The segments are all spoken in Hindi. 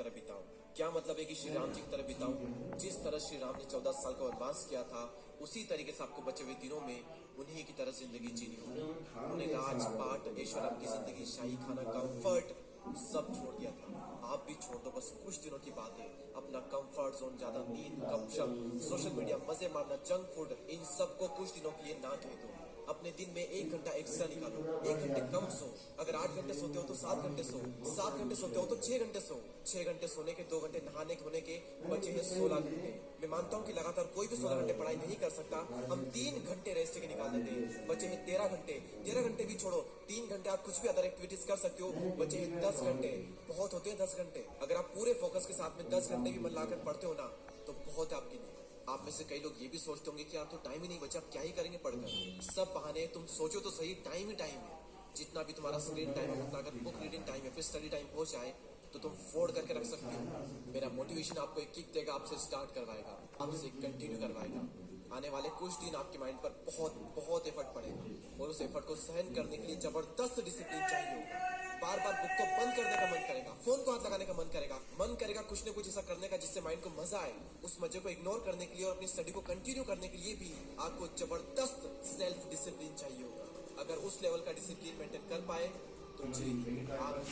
तरह बिताऊं। क्या मतलब है कि श्री राम जी की तरह बिताऊं? जिस तरह श्री राम ने 14 साल का वनवास किया था, उसी तरीके से आपको बचे हुए दिनों में उन्हीं की तरह जिंदगी जीनी होगी। उन्होंने राजपाट, ऐश्वर्य की जिंदगी, शाही खाना, कंफर्ट सब छोड़ दिया था। आप भी छोड़ दो, बस कुछ दिनों की बात है। अपना कंफर्ट जोन, ज्यादा नींद, गपशप, सोशल मीडिया, मजे मारना, जंक फूड, इन सबको कुछ दिनों के लिए ना कह दो। अपने दिन में 1 घंटा एक्स्ट्रा निकालो, 1 घंटे कम सो। अगर 8 घंटे सोते हो तो 7 घंटे सो, 7 घंटे सोते हो तो 6 घंटे सो। 6 घंटे सोने के, 2 घंटे नहाने धोने के, बचे हैं 16 घंटे। मैं मानता हूँ कि लगातार कोई भी 16 घंटे पढ़ाई नहीं कर सकता। हम 3 घंटे रेस्ट के निकाल देते हैं, बचे हैं 13 घंटे। 13 घंटे भी छोड़ो, 3 घंटे आप कुछ भी अदर एक्टिविटीज कर सकते हो, बचे हैं 10 घंटे। बहुत होते हैं 10 घंटे। अगर आप पूरे फोकस के साथ में 10 घंटे भी मन लाकर पढ़ते हो ना, तो बहुत है आपके लिए। आप में से कई लोग ये भी सोचते होंगे कि आप तो टाइम ही नहीं बचा, आप क्या ही करेंगे पढ़कर। सब बहाने, तुम सोचो तो सही, टाइम ही टाइम है। जितना भी तुम्हारा स्क्रीन टाइम है, उतना अगर बुक रीडिंग टाइम है, फिर स्टडी टाइम हो जाए तो तुम फोड़ करके रख सकते हो। मेरा मोटिवेशन आपको एक किक देगा, आपसे स्टार्ट करवाएगा, आपसे कंटिन्यू करवाएगा। आने वाले कुछ दिन आपके माइंड पर बहुत बहुत एफर्ट पड़ेगा, और उस एफर्ट को सहन करने के लिए जबरदस्त डिसिप्लिन चाहिए होगा। बार बार बुक को बंद करने का मन करेगा, फोन को हाथ लगाने का मन करेगा कुछ न कुछ ऐसा करने का जिससे माइंड को मजा आए। उस मजे को इग्नोर करने के लिए और अपनी स्टडी को कंटिन्यू करने के लिए भी आपको जबरदस्त सेल्फ डिसिप्लिन चाहिए होगा। अगर उस लेवल का डिसिप्लिन मेंटेन कर पाए तो जी आप।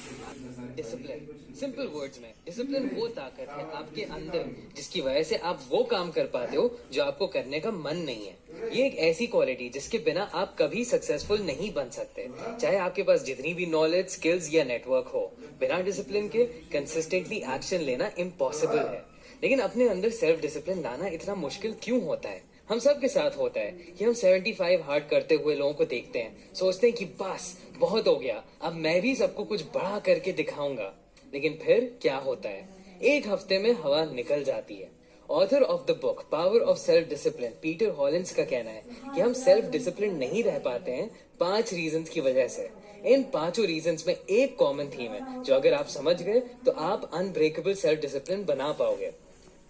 डिसिप्लिन, सिंपल वर्ड्स में डिसिप्लिन वो ताकत है आपके अंदर जिसकी वजह से आप वो काम कर पाते हो जो आपको करने का मन नहीं है। ये एक ऐसी क्वालिटी जिसके बिना आप कभी सक्सेसफुल नहीं बन सकते, चाहे आपके पास जितनी भी नॉलेज, स्किल्स या नेटवर्क हो। बिना डिसिप्लिन के कंसिस्टेंटली एक्शन लेना इम्पॉसिबल है। लेकिन अपने अंदर सेल्फ डिसिप्लिन लाना इतना मुश्किल क्यों होता है? हम सब के साथ होता है कि हम 75 हार्ड करते हुए लोगों को देखते हैं, सोचते हैं कि बस बहुत हो गया, अब मैं भी सबको कुछ बड़ा करके दिखाऊंगा। लेकिन फिर क्या होता है? एक हफ्ते में हवा निकल जाती है। Author of the book power of self discipline Peter Hollins का कहना है कि हम सेल्फ डिसिप्लिन नहीं रह पाते हैं 5 रीजंस की वजह से। इन 5 रीजंस में एक कॉमन थीम है जो अगर आप समझ गए तो आप अनब्रेकेबल सेल्फ डिसिप्लिन बना पाओगे।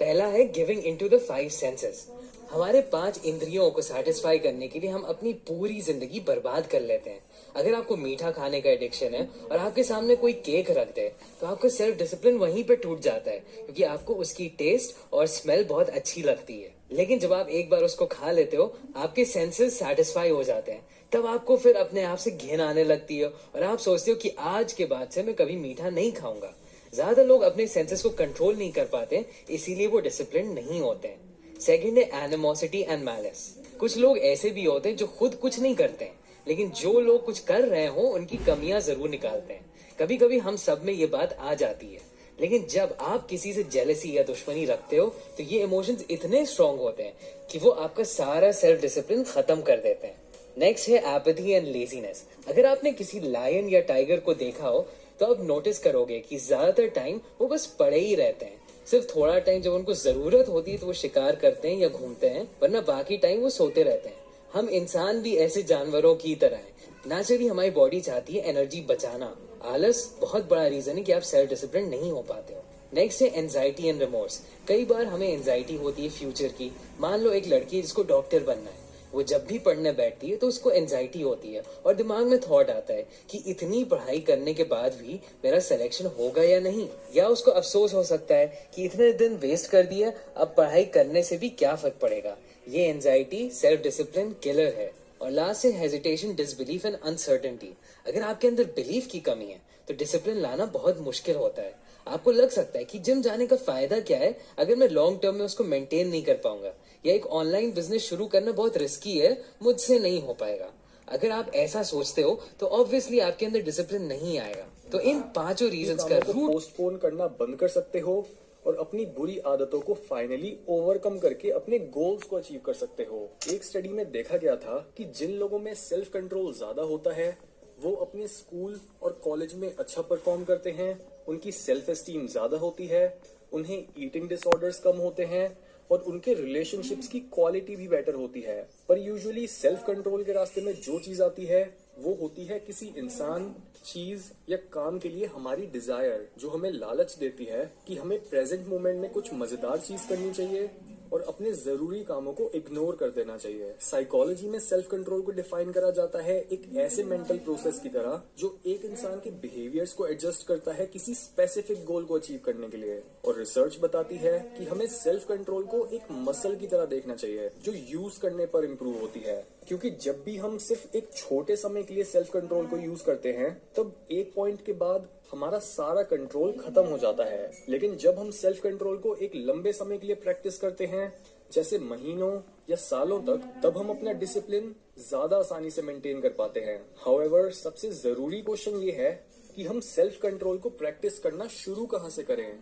पहला है गिविंग इनटू द 5 सेंसेस। हमारे 5 इंद्रियों को सेटिस्फाई करने के लिए हम अपनी पूरी जिंदगी बर्बाद कर लेते हैं। अगर आपको मीठा खाने का एडिक्शन है और आपके सामने कोई केक रख दे तो आपका सेल्फ डिसिप्लिन वहीं पे टूट जाता है, क्योंकि आपको उसकी टेस्ट और स्मेल बहुत अच्छी लगती है। लेकिन जब आप एक बार उसको खा लेते हो, आपके सेंसेस सेटिस्फाई हो जाते हैं, तब आपको फिर अपने आप से घिन आने लगती है और आप सोचते हो कि आज के बाद से मैं कभी मीठा नहीं खाऊंगा। ज्यादा लोग अपने सेंसेस को कंट्रोल नहीं कर पाते, इसीलिए वो डिसिप्लिन नहीं होते हैं। सेकंड है एनिमोसिटी एंड मैलिस। कुछ लोग ऐसे भी होते हैं जो खुद कुछ नहीं करते हैं, लेकिन जो लोग कुछ कर रहे हो उनकी कमियां जरूर निकालते हैं। कभी कभी हम सब में ये बात आ जाती है, लेकिन जब आप किसी से जेलसी या दुश्मनी रखते हो तो ये इमोशंस इतने स्ट्रांग होते हैं कि वो आपका सारा सेल्फ डिसिप्लिन खत्म कर देते हैं। नेक्स्ट है एपैथी एंड लेजीनेस। अगर आपने किसी लायन या टाइगर को देखा हो तो आप नोटिस करोगे कि ज्यादातर टाइम वो बस पड़े ही रहते हैं। सिर्फ थोड़ा टाइम जब उनको जरूरत होती है तो वो शिकार करते हैं या घूमते हैं, वरना बाकी टाइम वो सोते रहते हैं। हम इंसान भी ऐसे जानवरों की तरह हैं। नेचुरली हमारी बॉडी चाहती है एनर्जी बचाना। आलस बहुत बड़ा रीजन है कि आप सेल्फ डिसिप्लिन नहीं हो पाते हो। नेक्स्ट है एंजाइटी एंड रिमोर्स। कई बार हमें एंजाइटी होती है फ्यूचर की। मान लो एक लड़की है जिसको डॉक्टर बनना है, वो जब भी पढ़ने बैठती है तो उसको एंजाइटी होती है और दिमाग में थॉट आता है कि इतनी पढ़ाई करने के बाद भी मेरा सिलेक्शन होगा या नहीं। या उसको अफसोस हो सकता है कि इतने दिन वेस्ट कर दिया, अब पढ़ाई करने से भी क्या फर्क पड़ेगा। ये एंजाइटी सेल्फ डिसिप्लिन किलर है। और लास्ट है हेजिटेशन, डिसबिलीफ एंड अनसर्टेनिटी। अगर आपके अंदर बिलीफ की कमी है तो डिसिप्लिन लाना बहुत मुश्किल होता है। आपको लग सकता है कि जिम जाने का फायदा क्या है अगर मैं लॉन्ग टर्म में उसको मेंटेन नहीं कर पाऊंगा, या एक ऑनलाइन बिजनेस शुरू करना बहुत रिस्की है, मुझसे नहीं हो पाएगा। अगर आप ऐसा सोचते हो तो ऑब्वियसली आपके अंदर डिसिप्लिन नहीं आएगा। तो इन 5 रीजंस का रूट पोस्टपोन करना बंद कर सकते हो और अपनी बुरी आदतों को फाइनली ओवरकम करके अपने गोल्स को अचीव कर सकते हो। एक स्टडी में देखा गया था कि जिन लोगों में सेल्फ कंट्रोल ज्यादा होता है वो अपने स्कूल और कॉलेज में अच्छा परफॉर्म करते हैं, उनकी सेल्फ एस्टीम ज्यादा होती है, उन्हें ईटिंग डिसऑर्डर्स कम होते हैं और उनके रिलेशनशिप्स की क्वालिटी भी बेटर होती है। पर यूजुअली सेल्फ कंट्रोल के रास्ते में जो चीज आती है वो होती है किसी इंसान, चीज या काम के लिए हमारी डिजायर, जो हमें लालच देती है कि हमें प्रेजेंट मोमेंट में कुछ मजेदार चीज करनी चाहिए और अपने जरूरी कामों को इग्नोर कर देना चाहिए। साइकोलॉजी में सेल्फ कंट्रोल को डिफाइन करा जाता है एक ऐसे मेंटल प्रोसेस की तरह जो एक इंसान के बिहेवियर्स को एडजस्ट करता है किसी स्पेसिफिक गोल को अचीव करने के लिए। और रिसर्च बताती है कि हमें सेल्फ कंट्रोल को एक मसल की तरह देखना चाहिए जो यूज करने पर इम्प्रूव होती है, क्योंकि जब भी हम सिर्फ एक छोटे समय के लिए सेल्फ कंट्रोल को यूज करते हैं तब एक पॉइंट के बाद हमारा सारा कंट्रोल खत्म हो जाता है। लेकिन जब हम सेल्फ कंट्रोल को एक लंबे समय के लिए प्रैक्टिस करते हैं, जैसे महीनों या सालों तक, तब हम अपना डिसिप्लिन ज्यादा आसानी से मेंटेन कर पाते हैं। हाउएवर, सबसे जरूरी क्वेश्चन ये है कि हम सेल्फ कंट्रोल को प्रैक्टिस करना शुरू कहाँ से करें।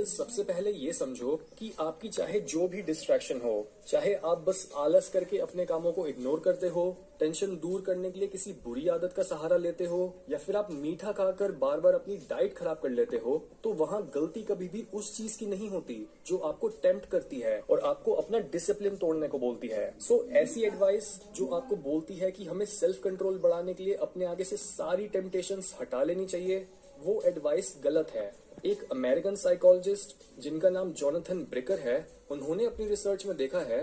सबसे पहले ये समझो कि आपकी चाहे जो भी डिस्ट्रैक्शन हो, चाहे आप बस आलस करके अपने कामों को इग्नोर करते हो, टेंशन दूर करने के लिए किसी बुरी आदत का सहारा लेते हो, या फिर आप मीठा खाकर बार बार अपनी डाइट खराब कर लेते हो, तो वहाँ गलती कभी भी उस चीज की नहीं होती जो आपको टेम्प्ट करती है और आपको अपना डिसिप्लिन तोड़ने को बोलती है। ऐसी एडवाइस जो आपको बोलती है कि हमें सेल्फ कंट्रोल बढ़ाने के लिए अपने आगे से सारी टेम्पटेशंस हटा लेनी चाहिए, वो एडवाइस गलत है। एक अमेरिकन साइकोलॉजिस्ट जिनका नाम जोनाथन ब्रिकर है, उन्होंने अपनी रिसर्च में देखा है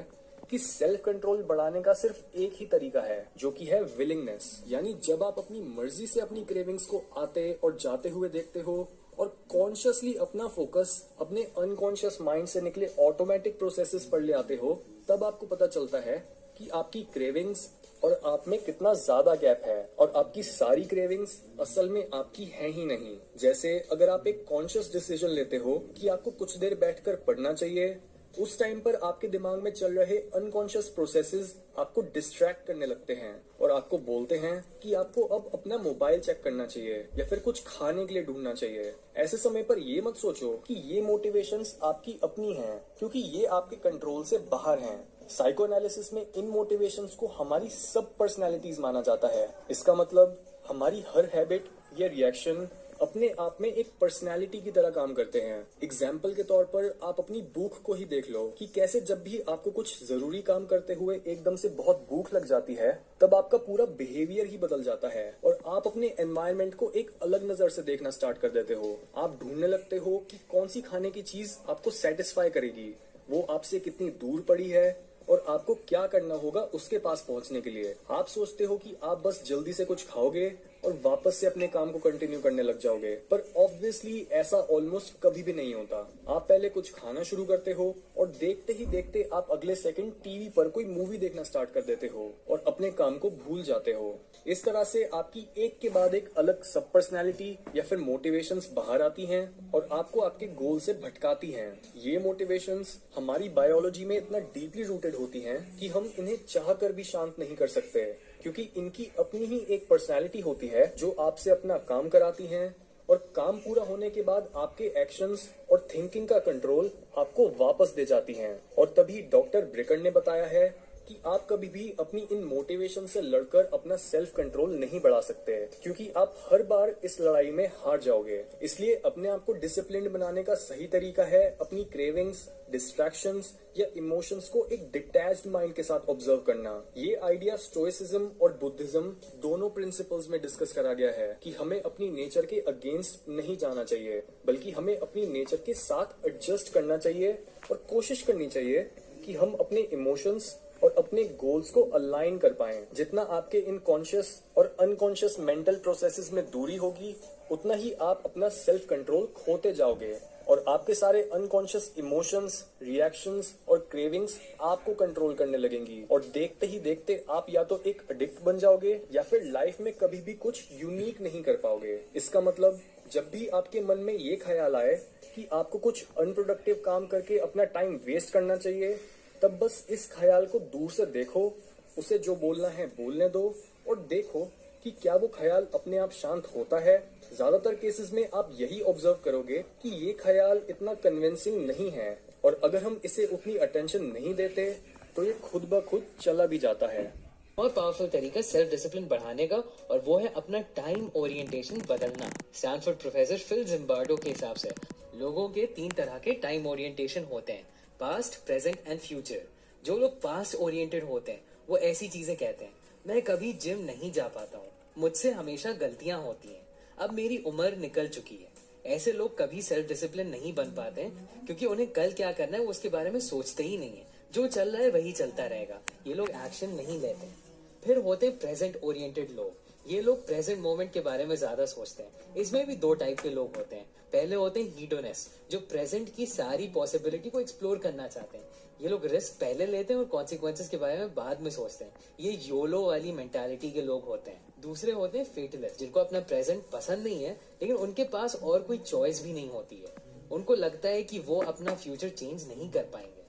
कि सेल्फ कंट्रोल बढ़ाने का सिर्फ एक ही तरीका है, जो कि है विलिंगनेस। यानी जब आप अपनी मर्जी से अपनी क्रेविंग्स को आते और जाते हुए देखते हो और कॉन्शियसली अपना फोकस अपने अनकॉन्शियस माइंड से निकले ऑटोमेटिक प्रोसेसेस पर ले आते हो, तब आपको पता चलता है कि आपकी क्रेविंग्स और आप में कितना ज्यादा गैप है और आपकी सारी क्रेविंग्स असल में आपकी है ही नहीं। जैसे अगर आप एक कॉन्शियस डिसीजन लेते हो कि आपको कुछ देर बैठकर पढ़ना चाहिए, उस टाइम पर आपके दिमाग में चल रहे अनकॉन्शियस प्रोसेसेस आपको डिस्ट्रैक्ट करने लगते हैं और आपको बोलते हैं कि आपको अब अपना मोबाइल चेक करना चाहिए या फिर कुछ खाने के लिए ढूंढना चाहिए। ऐसे समय पर ये मत सोचो कि ये मोटिवेशंस आपकी अपनी हैं, क्योंकि ये आपके कंट्रोल से बाहर हैं। साइको एनालिसिस में इन मोटिवेशंस को हमारी सब पर्सनैलिटीज माना जाता है। इसका मतलब हमारी हर हैबिट या रिएक्शन अपने आप में एक पर्सनैलिटी की तरह काम करते हैं। एग्जाम्पल के तौर पर आप अपनी भूख को ही देख लो कि कैसे जब भी आपको कुछ जरूरी काम करते हुए एकदम से बहुत भूख लग जाती है, तब आपका पूरा बिहेवियर ही बदल जाता है और आप अपने एनवायरनमेंट को एक अलग नजर से देखना स्टार्ट कर देते हो। आप ढूंढने लगते हो कि कौन सी खाने की चीज आपको सेटिस्फाई करेगी, वो आपसे कितनी दूर पड़ी है और आपको क्या करना होगा उसके पास पहुंचने के लिए। आप सोचते हो कि आप बस जल्दी से कुछ खाओगे और वापस से अपने काम को कंटिन्यू करने लग जाओगे, पर ऑब्वियसली ऐसा ऑलमोस्ट कभी भी नहीं होता। आप पहले कुछ खाना शुरू करते हो और देखते ही देखते आप अगले सेकंड टीवी पर कोई मूवी देखना स्टार्ट कर देते हो और अपने काम को भूल जाते हो। इस तरह से आपकी एक के बाद एक अलग सब पर्सनैलिटी या फिर मोटिवेशंस बाहर आती हैं और आपको आपके गोल से भटकाती हैं। ये मोटिवेशंस हमारी बायोलॉजी में इतना डीपली रूटेड होती हैं कि हम इन्हें चाह कर भी शांत नहीं कर सकते, क्योंकि इनकी अपनी ही एक पर्सनैलिटी होती है जो आपसे अपना काम कराती हैं और काम पूरा होने के बाद आपके एक्शंस और थिंकिंग का कंट्रोल आपको वापस दे जाती हैं। और तभी डॉक्टर ब्रिकर ने बताया है कि आप कभी भी अपनी इन मोटिवेशन से लड़कर अपना सेल्फ कंट्रोल नहीं बढ़ा सकते, क्योंकि आप हर बार इस लड़ाई में हार जाओगे। इसलिए अपने आप को डिसिप्लिन्ड बनाने का सही तरीका है अपनी क्रेविंग्स, डिस्ट्रैक्शंस या इमोशंस को एक डिटैच्ड माइंड के साथ ऑब्जर्व करना। ये आइडिया स्टोइसिज्म और बुद्धिज्म दोनों प्रिंसिपल्स में डिस्कस करा गया है कि हमें अपनी नेचर के अगेंस्ट नहीं जाना चाहिए, बल्कि हमें अपनी नेचर के साथ एडजस्ट करना चाहिए और कोशिश करनी चाहिए कि हम अपने इमोशंस और अपने गोल्स को अलाइन कर पाएं। जितना आपके इन कॉन्शियस और अनकॉन्शियस मेंटल प्रोसेसेस में दूरी होगी, उतना ही आप अपना सेल्फ कंट्रोल खोते जाओगे और आपके सारे अनकॉन्शियस इमोशंस, रिएक्शंस और क्रेविंग्स आपको कंट्रोल करने लगेंगी और देखते ही देखते आप या तो एक एडिक्ट बन जाओगे या फिर लाइफ में कभी भी कुछ यूनिक नहीं कर पाओगे। इसका मतलब जब भी आपके मन में ये ख्याल आए कि आपको कुछ अनप्रोडक्टिव काम करके अपना टाइम वेस्ट करना चाहिए, तब बस इस ख्याल को दूर से देखो, उसे जो बोलना है बोलने दो और देखो कि क्या वो ख्याल अपने आप शांत होता है। ज्यादातर केसेस में आप यही ऑब्जर्व करोगे कि ये ख्याल इतना कन्विंसिंग नहीं है और अगर हम इसे उतनी अटेंशन नहीं देते तो ये खुद ब खुद चला भी जाता है। बहुत पावरफुल तरीका सेल्फ डिसिप्लिन बढ़ाने का, और वो है अपना टाइम ओरिएंटेशन बदलना। स्टैनफोर्ड प्रोफेसर फिल जिम्बार्डो के हिसाब से लोगों के 3 तरह के टाइम ओरिएंटेशन होते हैं, पास्ट, प्रेजेंट एंड फ्यूचर। जो लोग पास्ट ओरिएंटेड होते हैं वो ऐसी चीजें कहते हैं, मैं कभी जिम नहीं जा पाता हूँ, मुझसे हमेशा गलतियां होती हैं, अब मेरी उम्र निकल चुकी है, ऐसे लोग कभी सेल्फ डिसिप्लिन नहीं बन पाते हैं क्योंकि उन्हें कल क्या करना है वो उसके बारे में सोचते ही नहीं है। जो चल रहा है वही चलता रहेगा। ये लोग एक्शन नहीं लेते। फिर होते हैं प्रेजेंट ओरिएंटेड लोग। ये लोग प्रेजेंट मोमेंट के बारे में ज्यादा सोचते हैं। इसमें भी दो टाइप के लोग होते हैं। पहले होते हैं हीडोनेस, जो प्रेजेंट की सारी पॉसिबिलिटी को एक्सप्लोर करना चाहते हैं। ये लोग रिस्क पहले लेते हैं और कॉन्सिक्वेंसेस के बारे में बाद में सोचते हैं। ये योलो वाली मेंटालिटी के लोग होते हैं। दूसरे होते हैं फेटलिस्ट, जिनको अपना प्रेजेंट पसंद नहीं है लेकिन उनके पास और कोई चॉइस भी नहीं होती है। उनको लगता है कि वो अपना फ्यूचर चेंज नहीं कर पाएंगे।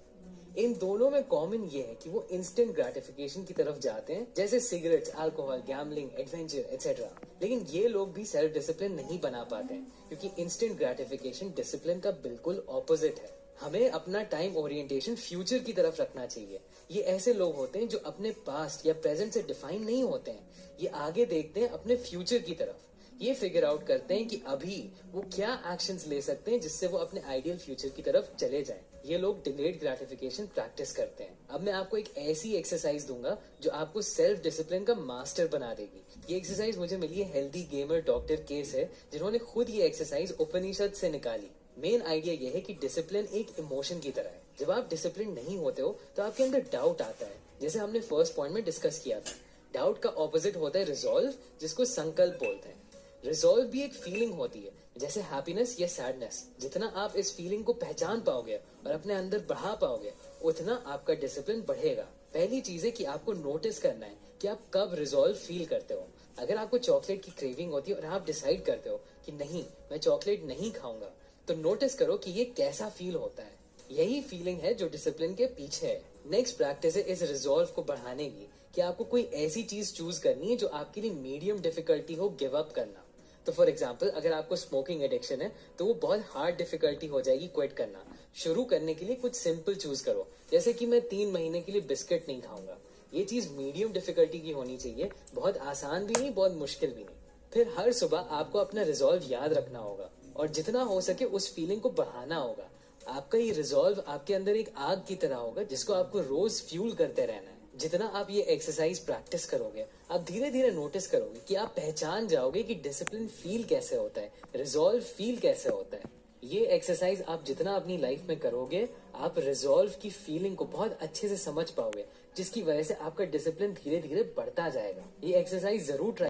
इन दोनों में कॉमन ये है कि वो इंस्टेंट ग्रेटिफिकेशन की तरफ जाते हैं, जैसे cigarettes, alcohol, gambling, adventure etcetera. लेकिन ये लोग भी सेल्फ डिसिप्लिन नहीं बना पाते हैं क्योंकि इंस्टेंट ग्रेटिफिकेशन डिसिप्लिन का बिल्कुल ऑपोजिट है। हमें अपना टाइम ओरिएंटेशन फ्यूचर की तरफ रखना चाहिए। ये ऐसे लोग होते हैं जो अपने पास्ट या प्रेजेंट से डिफाइन नहीं होते हैं। ये आगे देखते हैं अपने फ्यूचर की तरफ। ये फिगर आउट करते हैं कि अभी वो क्या एक्शंस ले सकते हैं जिससे वो अपने आइडियल फ्यूचर की तरफ चले जाएं। ये लोग डिलेड ग्रेटिफिकेशन प्रैक्टिस करते हैं। अब मैं आपको एक ऐसी एक्सरसाइज दूंगा जो आपको सेल्फ डिसिप्लिन का मास्टर बना देगी। ये एक्सरसाइज मुझे मिली है हेल्दी गेमर डॉक्टर के से, जिन्होंने खुद ये एक्सरसाइज उपनिषद से निकाली। मेन आइडिया ये है कि डिसिप्लिन एक इमोशन की तरह है। जब आप डिसिप्लिन नहीं होते हो तो आपके अंदर डाउट आता है, जैसे हमने फर्स्ट पॉइंट में डिस्कस किया था। डाउट का ऑपोजिट होता है रिजॉल्व, जिसको संकल्प बोलते हैं। रिजॉल्व भी एक फीलिंग होती है, जैसे हैप्पीनेस या सैडनेस। जितना आप इस फीलिंग को पहचान पाओगे और अपने अंदर बढ़ा पाओगे, उतना आपका डिसिप्लिन बढ़ेगा। पहली चीज है कि आपको नोटिस करना है कि आप कब रिजॉल्व फील करते हो। अगर आपको चॉकलेट की क्रेविंग होती है और आप डिसाइड करते हो कि नहीं, मैं चॉकलेट नहीं खाऊंगा, तो नोटिस करो कि ये कैसा फील होता है। यही फीलिंग है जो डिसिप्लिन के पीछे है। नेक्स्ट प्रैक्टिस है इस रिजॉल्व को बढ़ाने की, कि आपको कोई ऐसी चीज चूज करनी है जो आपके लिए मीडियम डिफिकल्टी हो गिव अप करना। तो फॉर एग्जाम्पल, अगर आपको स्मोकिंग एडिक्शन है तो वो बहुत हार्ड डिफिकल्टी हो जाएगी क्विट करना। शुरू करने के लिए कुछ सिंपल चूज करो, जैसे कि मैं 3 महीने के लिए बिस्किट नहीं खाऊंगा। ये चीज मीडियम डिफिकल्टी की होनी चाहिए, बहुत आसान भी नहीं, बहुत मुश्किल भी नहीं। फिर हर सुबह आपको अपना रिजॉल्व याद रखना होगा और जितना हो सके उस फीलिंग को बढ़ाना होगा। आपका ये रिजॉल्व आपके अंदर एक आग की तरह होगा जिसको आपको रोज फ्यूल करते रहना है। जितना आप ये एक्सरसाइज प्रैक्टिस करोगे, आप धीरे धीरे नोटिस करोगे कि आप पहचान जाओगे कि डिसिप्लिन फील कैसे होता है, रिजॉल्व फील कैसे होता है। ये एक्सरसाइज आप जितना अपनी लाइफ में करोगे, आप रिजॉल्व की फीलिंग को बहुत अच्छे से समझ पाओगे, जिसकी वजह से आपका डिसिप्लिन धीरे धीरे बढ़ता जाएगा। ये एक्सरसाइज जरूर ट्राई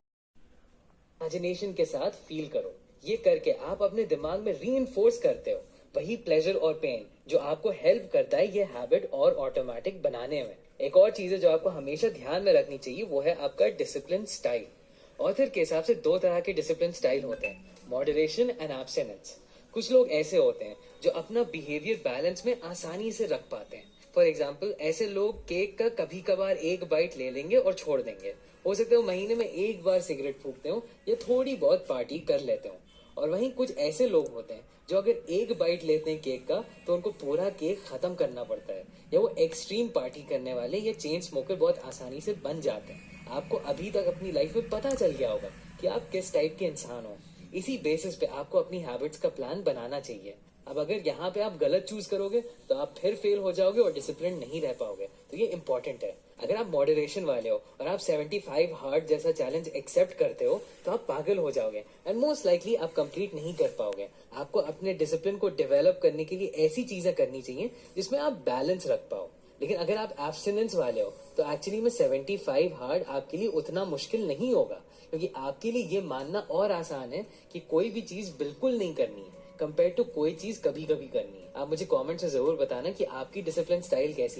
इमेजिनेशन के साथ फील करो। ये करके आप अपने दिमाग में रीइंफोर्स करते हो वही प्लेजर और पेन जो आपको हेल्प करता है ये हैबिट और ऑटोमेटिक बनाने में। एक और चीज है जो आपको हमेशा ध्यान में रखनी चाहिए, वो है आपका डिसिप्लिन स्टाइल। ऑथर के हिसाब से 2 तरह के डिसिप्लिन स्टाइल होते हैं, मॉडरेशन एंड एब्स्टिनेंस। कुछ लोग ऐसे होते हैं जो अपना बिहेवियर बैलेंस में आसानी से रख पाते हैं। फॉर एग्जाम्पल, ऐसे लोग केक का कभी कभार एक बाइट ले लेंगे और छोड़ देंगे। हो सकता है वो महीने में एक बार सिगरेट फूकते हो या थोड़ी बहुत पार्टी कर लेते हो। और वहीं कुछ ऐसे लोग होते हैं जो अगर एक बाइट लेते हैं केक का तो उनको पूरा केक खत्म करना पड़ता है, या वो एक्सट्रीम पार्टी करने वाले या चेन स्मोकर बहुत आसानी से बन जाते हैं। आपको अभी तक अपनी लाइफ में पता चल गया होगा कि आप किस टाइप के इंसान हो। इसी बेसिस पे आपको अपनी हैबिट्स का प्लान बनाना चाहिए। अब अगर यहाँ पे आप गलत चूज करोगे तो आप फिर फेल हो जाओगे और डिसिप्लिन नहीं रह पाओगे। तो ये इंपॉर्टेंट है। अगर आप मॉडरेशन वाले हो और आप 75 हार्ड जैसा चैलेंज एक्सेप्ट करते हो तो आप पागल हो जाओगे एंड मोस्ट लाइकली आप कंप्लीट नहीं कर पाओगे। आपको अपने डिसिप्लिन को डेवलप करने के लिए ऐसी चीजें करनी चाहिए जिसमें आप बैलेंस रख पाओ। लेकिन अगर आप एब्स्टिनेंस वाले हो तो एक्चुअली में 75 हार्ड आपके लिए उतना मुश्किल नहीं होगा, क्योंकि आपके लिए ये मानना और आसान है कि कोई भी चीज बिल्कुल नहीं करनी है कंपेयर टू कोई चीज कभी कभी करनी है। आप मुझे कमेंट से जरूर बताना कि आपकी डिसिप्लिन स्टाइल कैसी